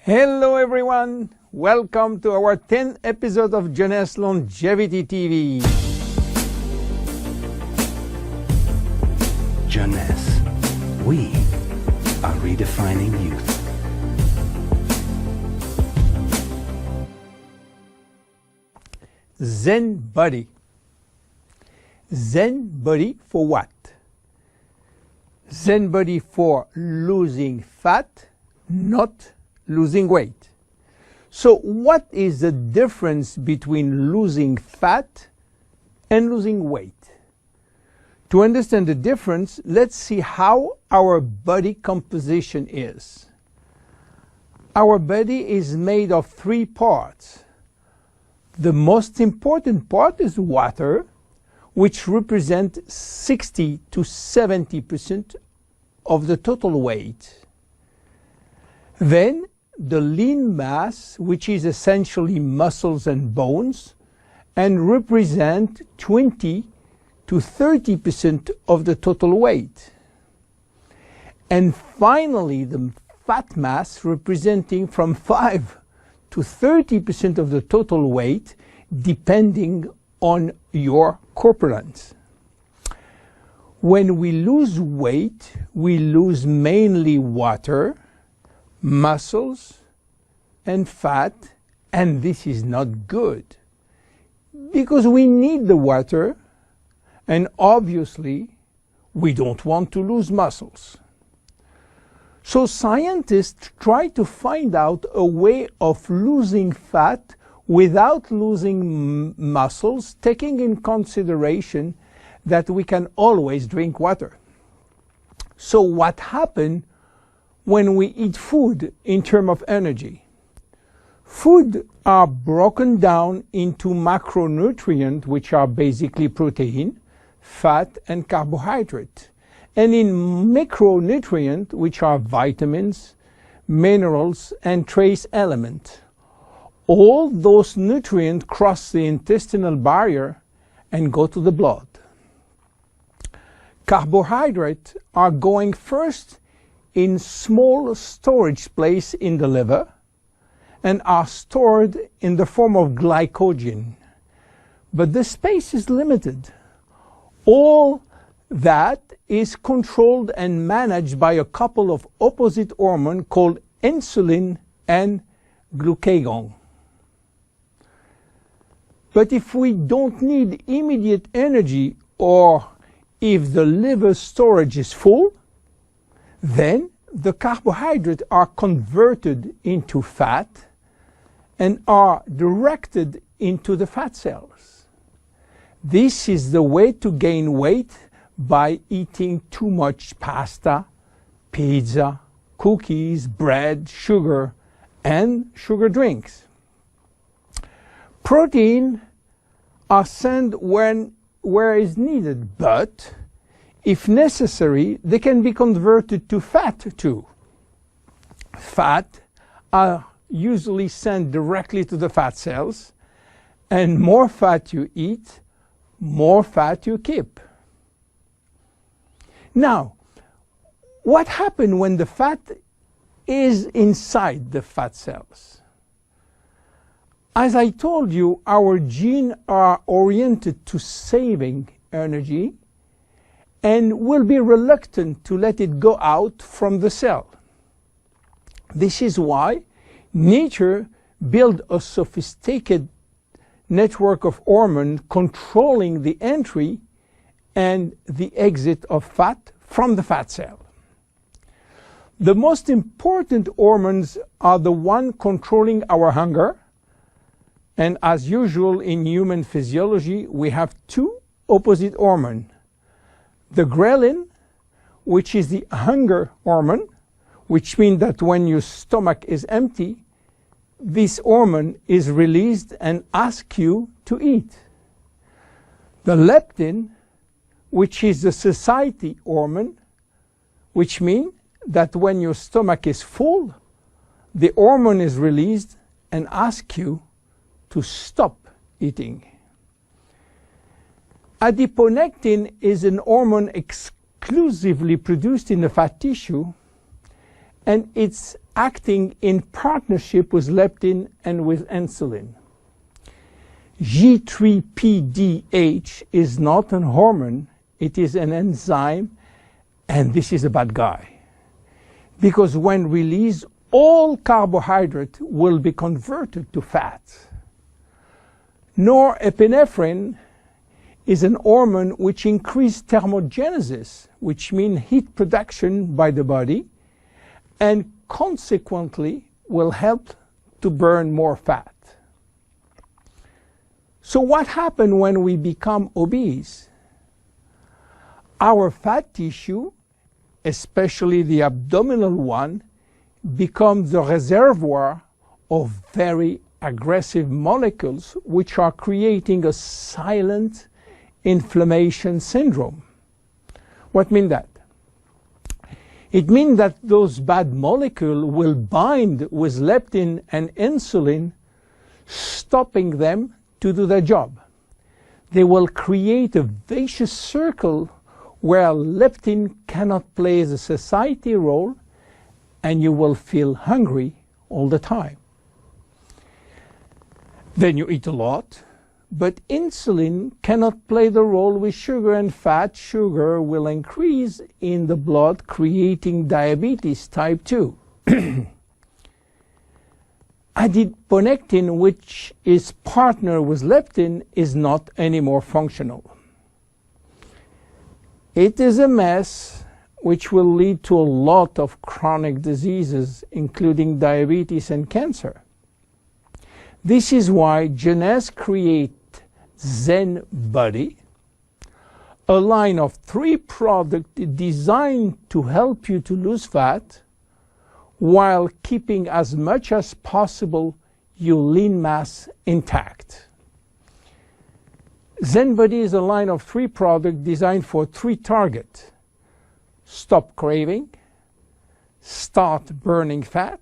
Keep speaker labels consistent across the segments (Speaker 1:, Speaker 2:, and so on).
Speaker 1: Hello everyone, welcome to our 10th episode of Jeunesse Longevity TV.
Speaker 2: Jeunesse, we are redefining youth.
Speaker 1: Zen body. Zen body for what? Zen body for losing fat, not losing weight. So what is the difference between losing fat and losing weight? To understand the difference, let's see how our body composition is. Our body is made of three parts. The most important part is water, which represents 60 to 70% of the total weight. Then the lean mass, which is essentially muscles and bones, and represent 20 to 30% of the total weight. And finally, the fat mass, representing from 5 to 30% of the total weight, depending on your corpulence. When we lose weight, we lose mainly water, muscles, and fat, and this is not good because we need the water, and obviously we don't want to lose muscles. So scientists try to find out a way of losing fat without losing muscles, taking in consideration that we can always drink water. So what happens when we eat food in terms of energy? Food are broken down into macronutrients, which are basically protein, fat, and carbohydrate, and in micronutrients, which are vitamins, minerals, and trace elements. All those nutrients cross the intestinal barrier and go to the blood. Carbohydrates are going first in small storage place in the liver and are stored in the form of glycogen. But the space is limited. All that is controlled and managed by a couple of opposite hormones called insulin and glucagon. But if we don't need immediate energy, or if the liver storage is full, then the carbohydrates are converted into fat and are directed into the fat cells. This is the way to gain weight, by eating too much pasta, pizza, cookies, bread, sugar, and sugar drinks. Protein are sent where is needed, but if necessary, they can be converted to fat too. Fat are usually sent directly to the fat cells, and more fat you eat, more fat you keep. Now, what happens when the fat is inside the fat cells? As I told you, our genes are oriented to saving energy and will be reluctant to let it go out from the cell. This is why nature built a sophisticated network of hormones controlling the entry and the exit of fat from the fat cell. The most important hormones are the ones controlling our hunger, and as usual in human physiology, we have two opposite hormones. The ghrelin, which is the hunger hormone, which means that when your stomach is empty, this hormone is released and asks you to eat. The leptin, which is the satiety hormone, which means that when your stomach is full, the hormone is released and asks you to stop eating. Adiponectin is an hormone exclusively produced in the fat tissue, and it's acting in partnership with leptin and with insulin. G3PDH is not a hormone, it is an enzyme, and this is a bad guy. Because when released, all carbohydrate will be converted to fat. Norepinephrine is an hormone which increases thermogenesis, which means heat production by the body, and consequently will help to burn more fat. So what happens when we become obese? Our fat tissue, especially the abdominal one, becomes the reservoir of very aggressive molecules which are creating a silent inflammation syndrome. What means that? It means that those bad molecules will bind with leptin and insulin, stopping them to do their job. They will create a vicious circle where leptin cannot play the satiety role, and you will feel hungry all the time. Then you eat a lot, but insulin cannot play the role with sugar and fat. Sugar will increase in the blood, creating diabetes type 2. Adiponectin, which is partner with leptin, is not anymore functional. It is a mess which will lead to a lot of chronic diseases, including diabetes and cancer. This is why Jeunesse created ZEN BODI, a line of 3 products designed to help you to lose fat while keeping as much as possible your lean mass intact. ZEN BODI is a line of 3 products designed for 3 targets: stop craving, start burning fat,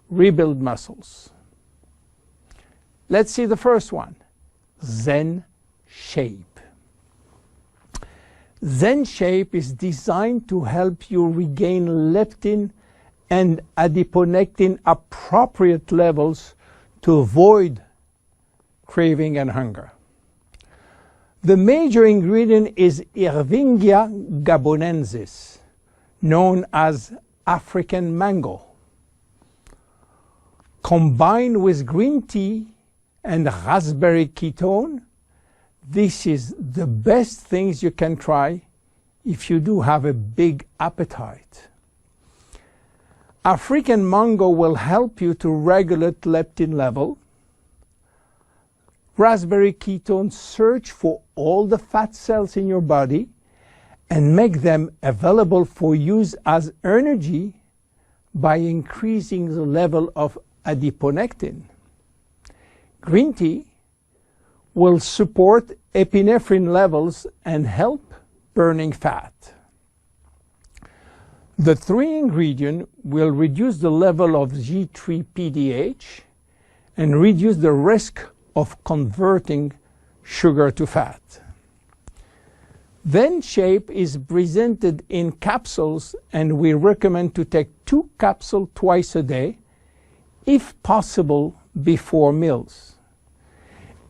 Speaker 1: rebuild muscles. Let's see the first one, ZEN Shape. ZEN Shape is designed to help you regain leptin and adiponectin appropriate levels to avoid craving and hunger. The major ingredient is Ervingia gabonensis, known as African mango. Combined with green tea and raspberry ketone, this is the best things you can try if you do have a big appetite. African mango will help you to regulate leptin level. Raspberry ketone search for all the fat cells in your body and make them available for use as energy by increasing the level of adiponectin. Green tea will support epinephrine levels and help burning fat. The 3 ingredients will reduce the level of G3PDH and reduce the risk of converting sugar to fat. ZEN Shape is presented in capsules, and we recommend to take 2 capsules twice a day, if possible before meals.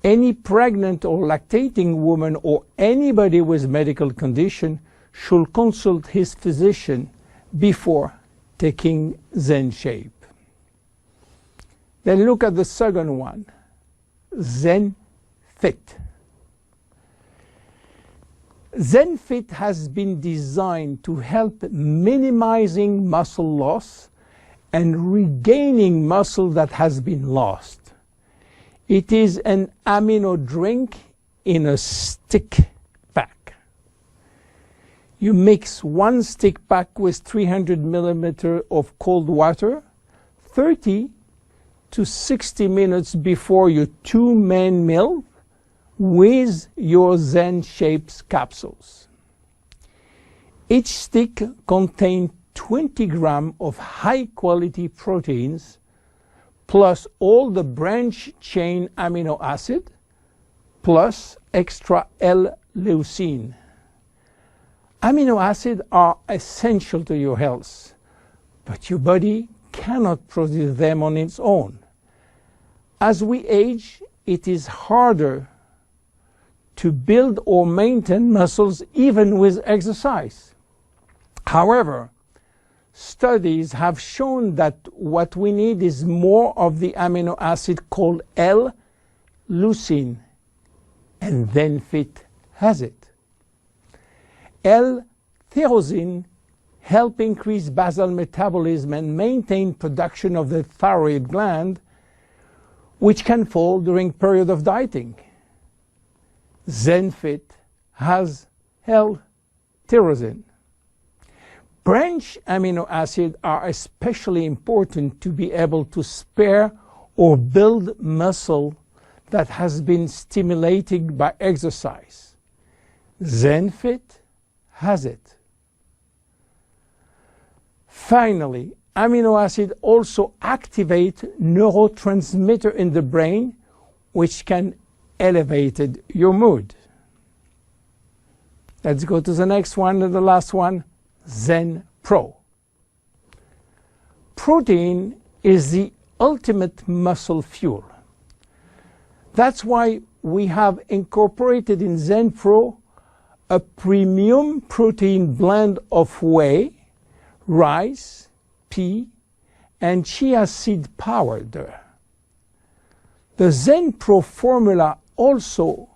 Speaker 1: Any pregnant or lactating woman or anybody with medical condition should consult his physician before taking ZEN Shape. Then look at the second one, ZEN Fit. ZEN Fit has been designed to help minimizing muscle loss and regaining muscle that has been lost. It is an amino drink in a stick pack. You mix 1 stick pack with 300 milliliters of cold water 30 to 60 minutes before your 2 main meal with your ZEN Shapes capsules. Each stick contains 20 grams of high-quality proteins plus all the branch-chain amino acid plus extra L-leucine. Amino acids are essential to your health, but your body cannot produce them on its own. As we age, it is harder to build or maintain muscles even with exercise. However, studies have shown that what we need is more of the amino acid called L-leucine, and ZEN has it. L-tyrosine helps increase basal metabolism and maintain production of the thyroid gland, which can fall during period of dieting. ZEN has L-tyrosine. Branch amino acids are especially important to be able to spare or build muscle that has been stimulated by exercise. ZEN has it. Finally, amino acids also activate neurotransmitter in the brain, which can elevate your mood. Let's go to the next one and the last one, ZEN Pro. Protein is the ultimate muscle fuel. That's why we have incorporated in ZEN Pro a premium protein blend of whey, rice, pea, and chia seed powder. The ZEN Pro formula also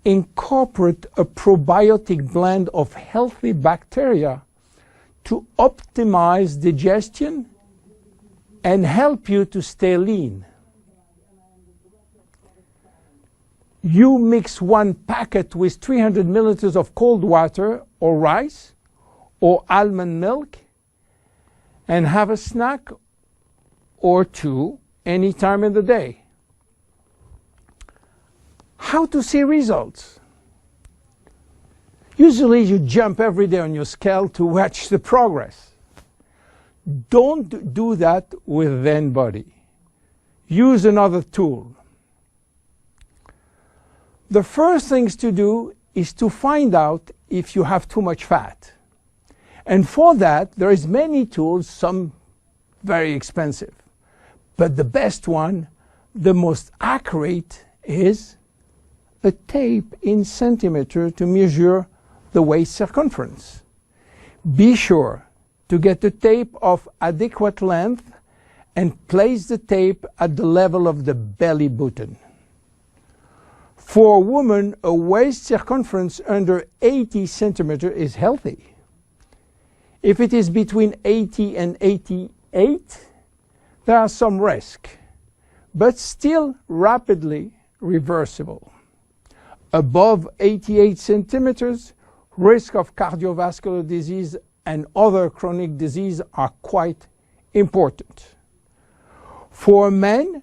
Speaker 1: incorporates a probiotic blend of healthy bacteria to optimize digestion and help you to stay lean. You mix one packet with 300 milliliters of cold water or rice or almond milk and have a snack or two any time in the day. How to see results? Usually you jump every day on your scale to watch the progress. Don't do that with ZEN Body. Use another tool. The first things to do is to find out if you have too much fat. And for that, there is many tools, some very expensive. But the best one, the most accurate, is a tape in centimeter to measure the waist circumference. Be sure to get the tape of adequate length and place the tape at the level of the belly button. For a woman, a waist circumference under 80 centimeters is healthy. If it is between 80 and 88, there are some risk, but still rapidly reversible. Above 88 centimeters, risk of cardiovascular disease and other chronic disease are quite important. For men,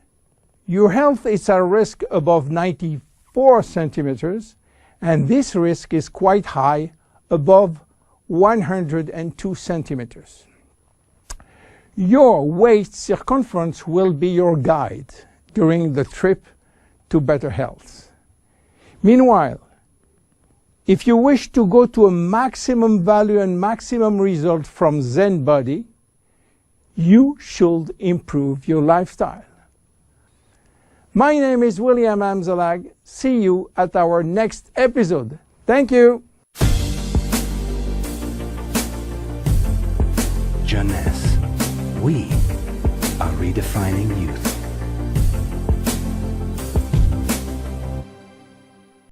Speaker 1: your health is at risk above 94 centimeters, and this risk is quite high, above 102 centimeters. Your waist circumference will be your guide during the trip to better health. Meanwhile, if you wish to go to a maximum value and maximum result from ZEN Body, you should improve your lifestyle. My name is William Amzalag. See you at our next episode. Thank you.
Speaker 2: Jeunesse. We are redefining youth.